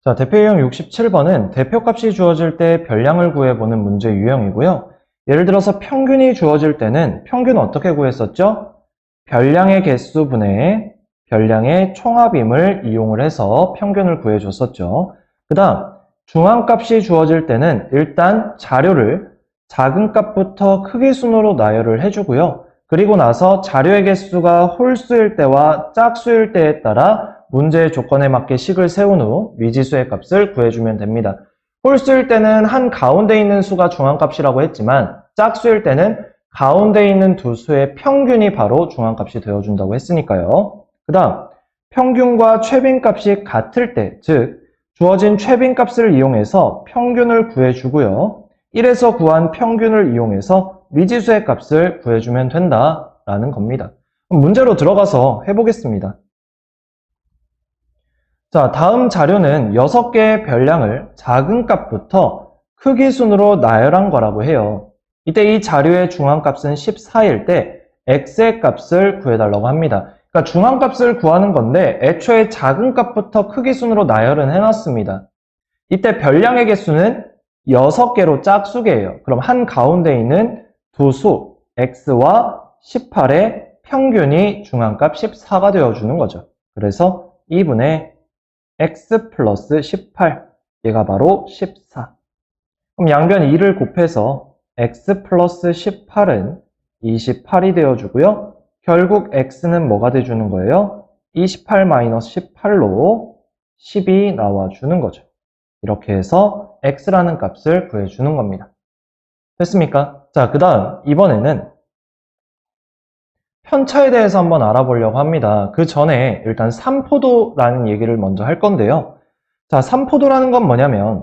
자, 대표 유형 67번은 대표값이 주어질 때 별량을 구해보는 문제 유형이고요. 예를 들어서 평균이 주어질 때는 평균 어떻게 구했었죠? 별량의 개수분의 별량의 총합임을 이용을 해서 평균을 구해줬었죠. 그 다음 중앙값이 주어질 때는 일단 자료를 작은 값부터 크기 순으로 나열을 해주고요. 그리고 나서 자료의 개수가 홀수일 때와 짝수일 때에 따라 문제의 조건에 맞게 식을 세운 후 미지수의 값을 구해주면 됩니다. 홀수일 때는 한 가운데 있는 수가 중앙값이라고 했지만 짝수일 때는 가운데 있는 두 수의 평균이 바로 중앙값이 되어준다고 했으니까요. 그 다음 평균과 최빈값이 같을 때, 즉 주어진 최빈값을 이용해서 평균을 구해주고요. 1에서 구한 평균을 이용해서 미지수의 값을 구해주면 된다라는 겁니다. 그럼 문제로 들어가서 해보겠습니다. 자, 다음 자료는 6개의 별량을 작은 값부터 크기 순으로 나열한 거라고 해요. 이때 이 자료의 중앙값은 14일 때 x의 값을 구해달라고 합니다. 그러니까 중앙값을 구하는 건데 애초에 작은 값부터 크기 순으로 나열은 해놨습니다. 이때 별량의 개수는 6개로 짝수개예요. 그럼 한 가운데 있는 두 수 x와 18의 평균이 중앙값 14가 되어주는 거죠. 그래서 2분의 x 플러스 18, 얘가 바로 14. 그럼 양변 2를 곱해서 x 플러스 18은 28이 되어주고요. 결국 x는 뭐가 돼주는 거예요? 28 마이너스 18로 10이 나와주는 거죠. 이렇게 해서 x라는 값을 구해주는 겁니다. 됐습니까? 자, 그 다음 이번에는 편차에 대해서 한번 알아보려고 합니다. 그 전에 일단 삼포도라는 얘기를 먼저 할 건데요. 자, 삼포도라는 건 뭐냐면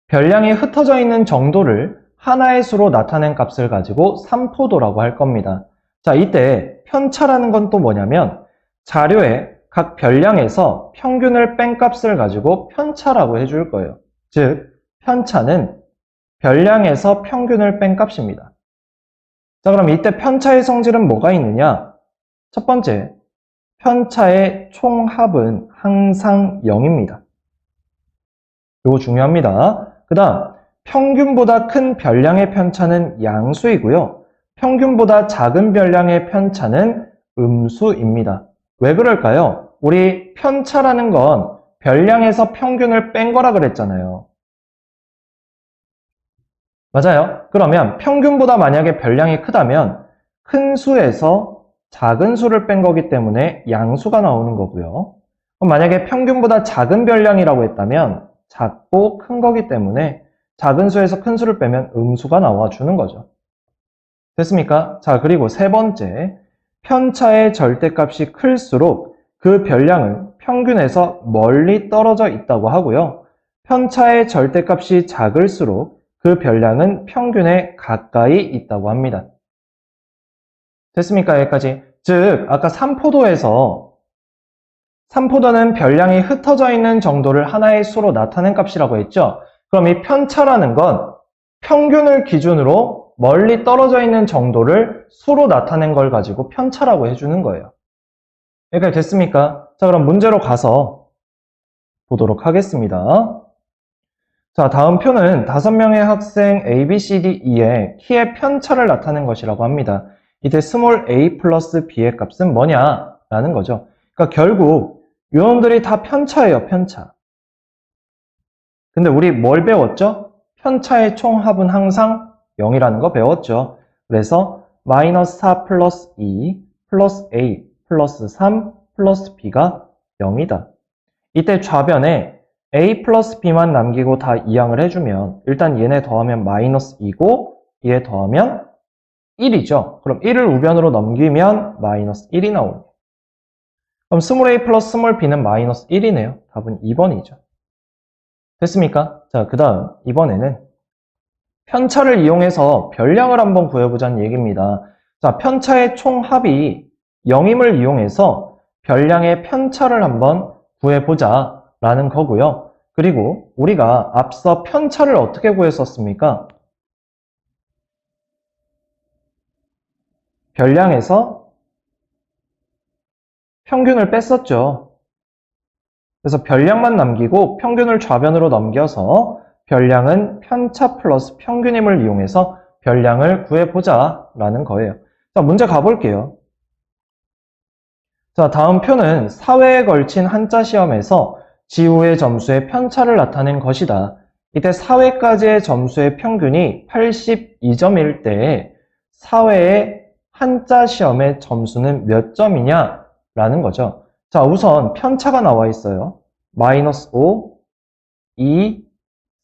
별량이 흩어져 있는 정도를 하나의 수로 나타낸 값을 가지고 삼포도라고 할 겁니다. 자, 이때 편차라는 건 또 뭐냐면 자료의 각 별량에서 평균을 뺀 값을 가지고 편차라고 해줄 거예요. 즉, 편차는 별량에서 평균을 뺀 값입니다. 자, 그럼 이때 편차의 성질은 뭐가 있느냐? 첫 번째, 편차의 총합은 항상 0입니다. 이거 중요합니다. 그 다음 평균보다 큰 별량의 편차는 양수이고요. 평균보다 작은 별량의 편차는 음수입니다. 왜 그럴까요? 우리 편차라는 건 별량에서 평균을 뺀 거라 그랬잖아요. 맞아요. 그러면 평균보다 만약에 별량이 크다면 큰 수에서 작은 수를 뺀 거기 때문에 양수가 나오는 거고요. 그럼 만약에 평균보다 작은 별량이라고 했다면 작고 큰 거기 때문에 작은 수에서 큰 수를 빼면 음수가 나와주는 거죠. 됐습니까? 자, 그리고 세 번째, 편차의 절대값이 클수록 그 별량은 평균에서 멀리 떨어져 있다고 하고요. 편차의 절대값이 작을수록 그 별량은 평균에 가까이 있다고 합니다. 됐습니까? 여기까지. 즉, 아까 삼포도는 별량이 흩어져 있는 정도를 하나의 수로 나타낸 값이라고 했죠. 그럼 이 편차라는 건 평균을 기준으로 멀리 떨어져 있는 정도를 수로 나타낸 걸 가지고 편차라고 해주는 거예요. 여기까지 됐습니까? 자, 그럼 문제로 가서 보도록 하겠습니다. 자, 다음 표는 5명의 학생 A, B, C, D, E의 키의 편차를 나타낸 것이라고 합니다. 이때 스몰 a 플러스 b의 값은 뭐냐? 라는 거죠. 그러니까 결국 요놈들이 다 편차예요, 편차. 근데 우리 뭘 배웠죠? 편차의 총합은 항상 0이라는 거 배웠죠. 그래서 마이너스 4 플러스 2 플러스 a 플러스 3 플러스 b가 0이다. 이때 좌변에 a 플러스 b만 남기고 다 이항을 해주면 일단 얘네 더하면 마이너스 2고 얘 더하면 1이죠. 그럼 1을 우변으로 넘기면 마이너스 1이 나옵니다. 그럼 스몰 a 플러스 스몰 b는 마이너스 1이네요. 답은 2번이죠. 됐습니까? 자, 그 다음 이번에는 편차를 이용해서 별량을 한번 구해보자는 얘기입니다. 자, 편차의 총합이 0임을 이용해서 별량의 편차를 한번 구해보자 라는 거고요. 그리고 우리가 앞서 편차를 어떻게 구했었습니까? 별량에서 평균을 뺐었죠. 그래서 별량만 남기고 평균을 좌변으로 넘겨서 별량은 편차 플러스 평균임을 이용해서 별량을 구해보자 라는 거예요. 자, 문제 가볼게요. 자, 다음 표는 사회에 걸친 한자 시험에서 지우의 점수의 편차를 나타낸 것이다. 이때 4회까지의 점수의 평균이 82점일 때 사회의 한자 시험의 점수는 몇 점이냐? 라는 거죠. 자, 우선 편차가 나와 있어요. 마이너스 5, 2,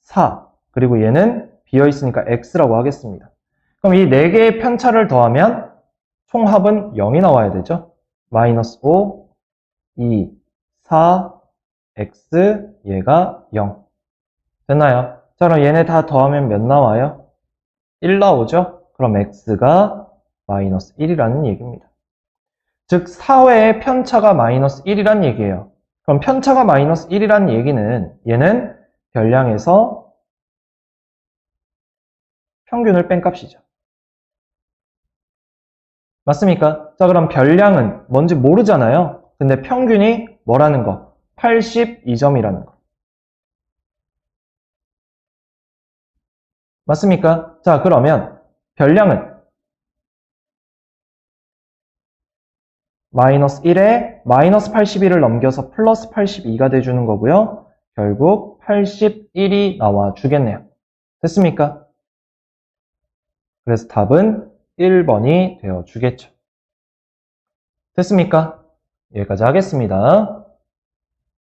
4. 그리고 얘는 비어 있으니까 x라고 하겠습니다. 그럼 이 4개의 편차를 더하면 총합은 0이 나와야 되죠. 마이너스 5, 2, 4, x, 얘가 0. 됐나요? 자, 그럼 얘네 다 더하면 몇 나와요? 1 나오죠? 그럼 x가 마이너스 1이라는 얘기입니다. 즉, 4회의 편차가 마이너스 1이란 얘기예요. 그럼 편차가 마이너스 1이란 얘기는 얘는 별량에서 평균을 뺀 값이죠. 맞습니까? 자, 그럼 별량은 뭔지 모르잖아요. 근데 평균이 뭐라는 거? 82점이라는 거. 맞습니까? 자, 그러면 별량은 마이너스 1에 마이너스 81을 넘겨서 플러스 82가 돼주는 거고요. 결국 81이 나와 주겠네요. 됐습니까? 그래서 답은 1번이 되어 주겠죠. 됐습니까? 여기까지 하겠습니다.